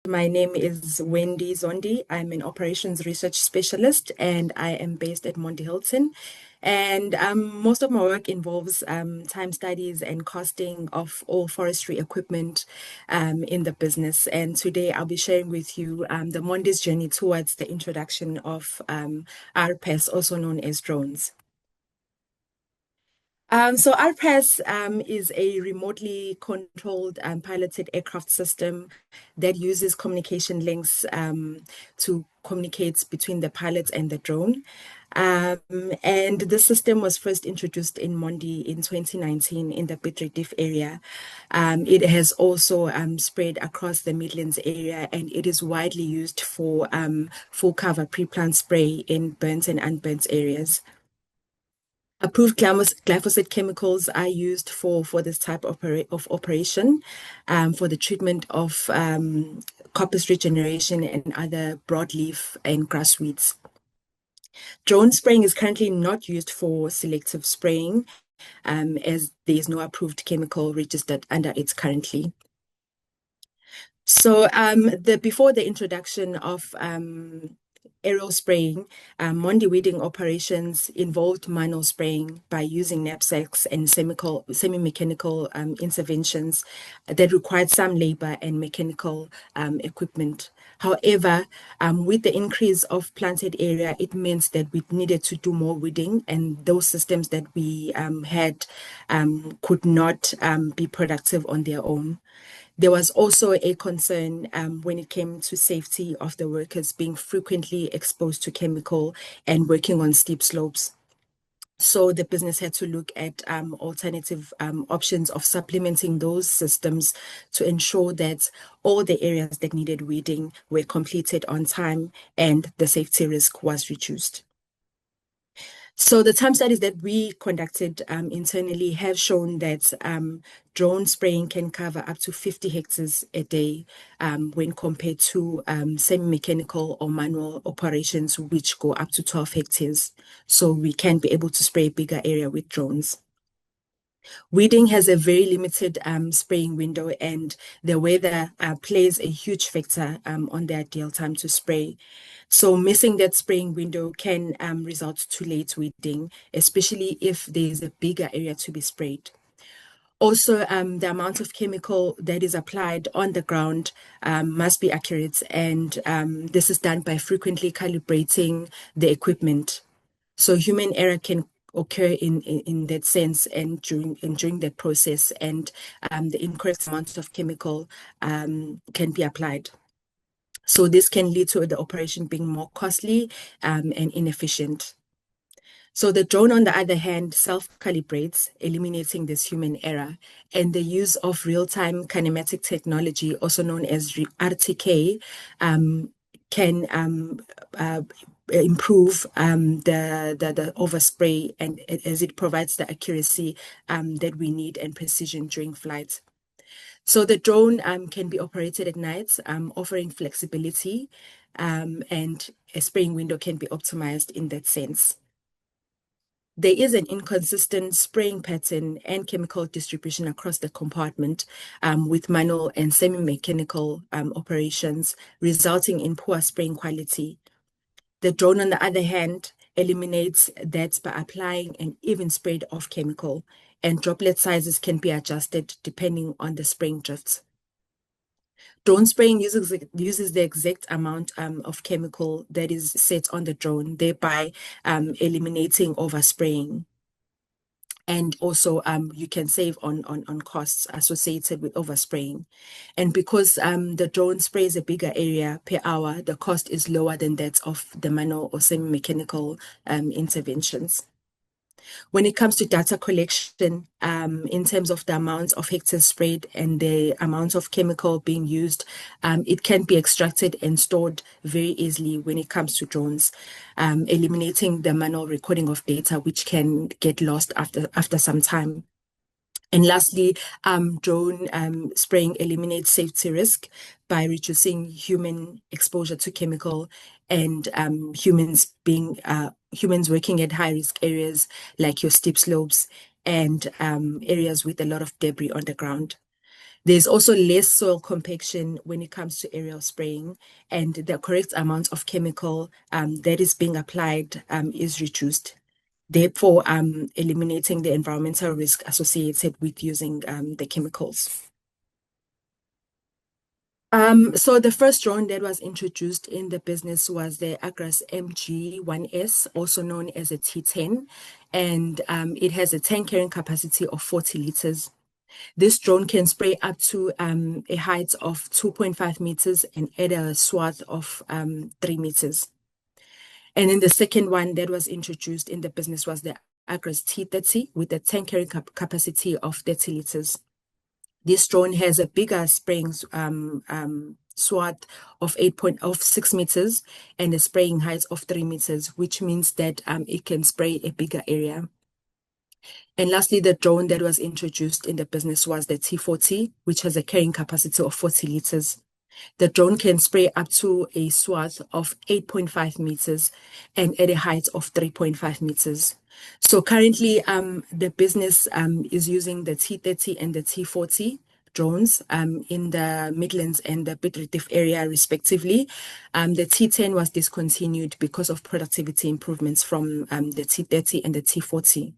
My name is Wendy Zondi. I'm an operations research specialist and I am based at Mondi Hilton. And most of my work involves time studies and costing of all forestry equipment in the business. And today I'll be sharing with you the Mondi's journey towards the introduction of RPAS, also known as drones. So RPAS is a remotely controlled piloted aircraft system that uses communication links to communicate between the pilot and the drone. Um, and the system was first introduced in Mondi in 2019 in the Piet Retief area. It has also spread across the Midlands area and it is widely used for full cover pre-plant spray in burnt and unburnt areas. Approved glyphosate chemicals are used for this type of operation for the treatment of coppice regeneration and other broadleaf and grass weeds. Drone spraying is currently not used for selective spraying as there is no approved chemical registered under it currently. So before the introduction of aerial spraying, Mondi weeding operations involved manual spraying by using knapsacks and semi-mechanical interventions that required some labor and mechanical equipment. However, with the increase of planted area, it meant that we needed to do more weeding, and those systems that we had could not be productive on their own. There was also a concern when it came to safety of the workers being frequently exposed to chemical and working on steep slopes. So the business had to look at alternative options of supplementing those systems to ensure that all the areas that needed weeding were completed on time and the safety risk was reduced. So the time studies that we conducted internally have shown that drone spraying can cover up to 50 hectares a day when compared to semi-mechanical or manual operations, which go up to 12 hectares. So we can be able to spray a bigger area with drones. Weeding has a very limited spraying window, and the weather plays a huge factor on the ideal time to spray. So missing that spraying window can result to late weeding, especially if there's a bigger area to be sprayed. Also, the amount of chemical that is applied on the ground must be accurate, and this is done by frequently calibrating the equipment. So human error can occur in that sense and during that process, and the incorrect amount of chemical can be applied. So this can lead to the operation being more costly and inefficient. So the drone, on the other hand, self-calibrates, eliminating this human error, and the use of real-time kinematic technology, also known as RTK, can improve the overspray and as it provides the accuracy that we need and precision during flight. So the drone can be operated at night, offering flexibility, and a spraying window can be optimized in that sense. There is an inconsistent spraying pattern and chemical distribution across the compartment with manual and semi-mechanical operations, resulting in poor spraying quality. The drone, on the other hand, eliminates that by applying an even spread of chemical, and droplet sizes can be adjusted depending on the spraying drifts. Drone spraying uses the exact amount of chemical that is set on the drone, thereby eliminating overspraying. And also, you can save on costs associated with overspraying. And because the drone sprays a bigger area per hour, the cost is lower than that of the manual or semi-mechanical interventions. When it comes to data collection, in terms of the amount of hectares sprayed and the amount of chemical being used, it can be extracted and stored very easily when it comes to drones, eliminating the manual recording of data, which can get lost after some time. And lastly, drone spraying eliminates safety risk by reducing human exposure to chemical and humans working at high risk areas like your steep slopes and areas with a lot of debris on the ground. There's also less soil compaction when it comes to aerial spraying, and the correct amount of chemical that is being applied is reduced, therefore eliminating the environmental risk associated with using the chemicals. So the first drone that was introduced in the business was the Agras MG1S, also known as a T10, and it has a tank carrying capacity of 40 liters. This drone can spray up to a height of 2.5 meters and at a swath of 3 meters. And then the second one that was introduced in the business was the Agras T30 with a tank carrying capacity of 30 liters. This drone has a bigger spraying swath of 6 meters and a spraying height of 3 meters, which means that it can spray a bigger area. And lastly, the drone that was introduced in the business was the T40, which has a carrying capacity of 40 liters. The drone can spray up to a swath of 8.5 meters and at a height of 3.5 meters. So currently, the business is using the T30 and the T40 drones in the Midlands and the Piet Retief area, respectively. The T10 was discontinued because of productivity improvements from the T30 and the T40.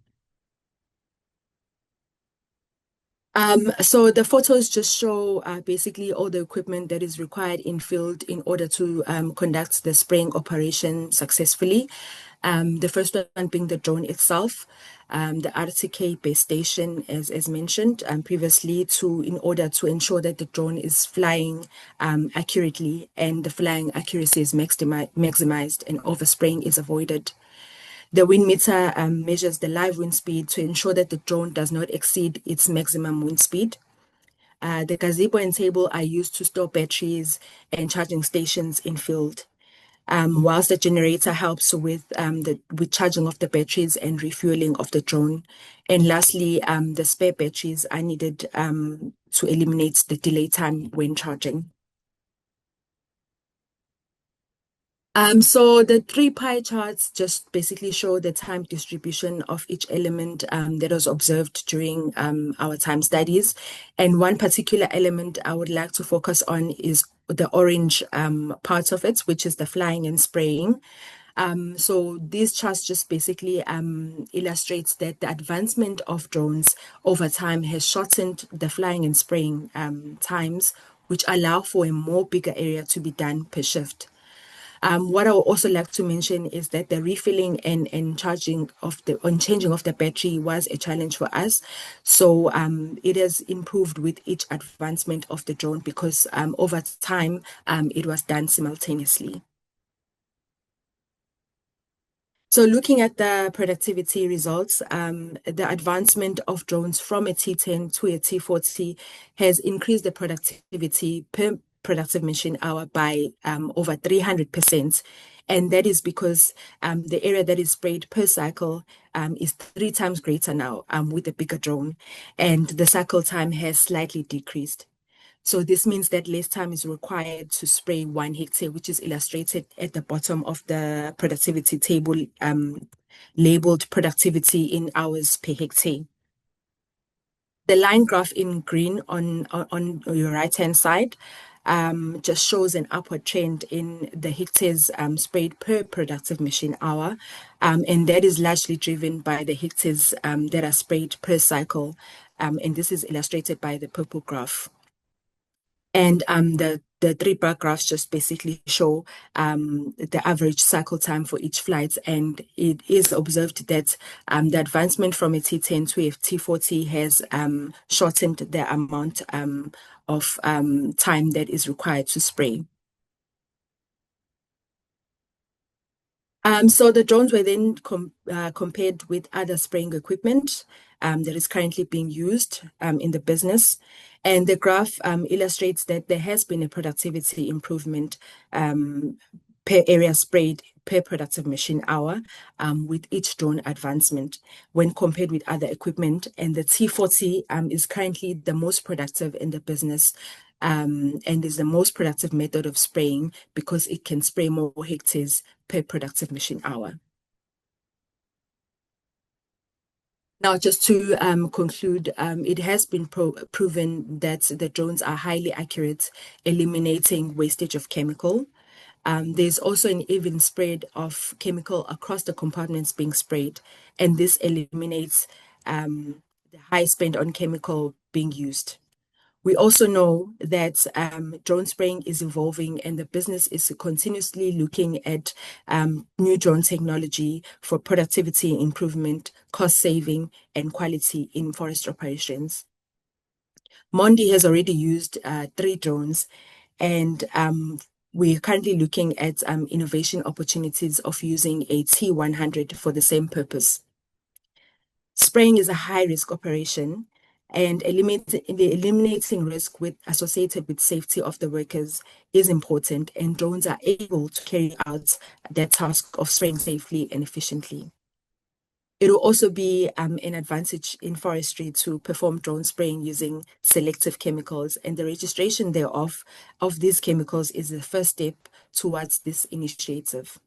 So the photos just show basically all the equipment that is required in field in order to conduct the spraying operation successfully. The first one being the drone itself, the RTK base station, as mentioned previously, in order to ensure that the drone is flying accurately and the flying accuracy is maximized and overspraying is avoided. The wind meter measures the live wind speed to ensure that the drone does not exceed its maximum wind speed. The gazebo and table are used to store batteries and charging stations in field, whilst the generator helps with charging of the batteries and refueling of the drone. And lastly, the spare batteries are needed to eliminate the delay time when charging. So the three pie charts just basically show the time distribution of each element that was observed during our time studies. And one particular element I would like to focus on is the orange part of it, which is the flying and spraying. So these charts just basically illustrates that the advancement of drones over time has shortened the flying and spraying times, which allow for a more bigger area to be done per shift. What I would also like to mention is that the refilling and changing of the battery was a challenge for us. So it has improved with each advancement of the drone because over time it was done simultaneously. So looking at the productivity results, the advancement of drones from a T10 to a T40 has increased the productivity per productive machine hour by over 300%. And that is because the area that is sprayed per cycle is 3 times greater now with a bigger drone, and the cycle time has slightly decreased. So this means that less time is required to spray 1 hectare, which is illustrated at the bottom of the productivity table, labeled productivity in hours per hectare. The line graph in green on your right-hand side just shows an upward trend in the hectares sprayed per productive machine hour. And that is largely driven by the hectares that are sprayed per cycle. And this is illustrated by the purple graph. And the three bar graphs just basically show the average cycle time for each flight. And it is observed that the advancement from a T10 to a T40 has shortened the amount of time that is required to spray. So the drones were then compared with other spraying equipment that is currently being used in the business. And the graph illustrates that there has been a productivity improvement per area sprayed per productive machine hour with each drone advancement when compared with other equipment. And the T40 is currently the most productive in the business and is the most productive method of spraying because it can spray more hectares per productive machine hour. Now, just to conclude, it has been proven that the drones are highly accurate, eliminating wastage of chemical. There's also an even spread of chemical across the compartments being sprayed, and this eliminates the high spend on chemical being used. We also know that drone spraying is evolving, and the business is continuously looking at new drone technology for productivity improvement, cost saving, and quality in forest operations. Mondi has already used 3 drones, and we're currently looking at innovation opportunities of using a T100 for the same purpose. Spraying is a high risk operation, and eliminating risk associated with safety of the workers is important, and drones are able to carry out their task of spraying safely and efficiently. It will also be an advantage in forestry to perform drone spraying using selective chemicals, and the registration thereof of these chemicals is the first step towards this initiative.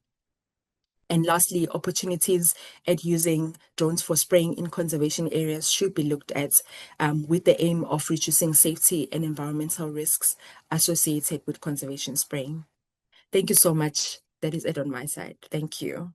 And lastly, opportunities at using drones for spraying in conservation areas should be looked at with the aim of reducing safety and environmental risks associated with conservation spraying. Thank you so much. That is it on my side. Thank you.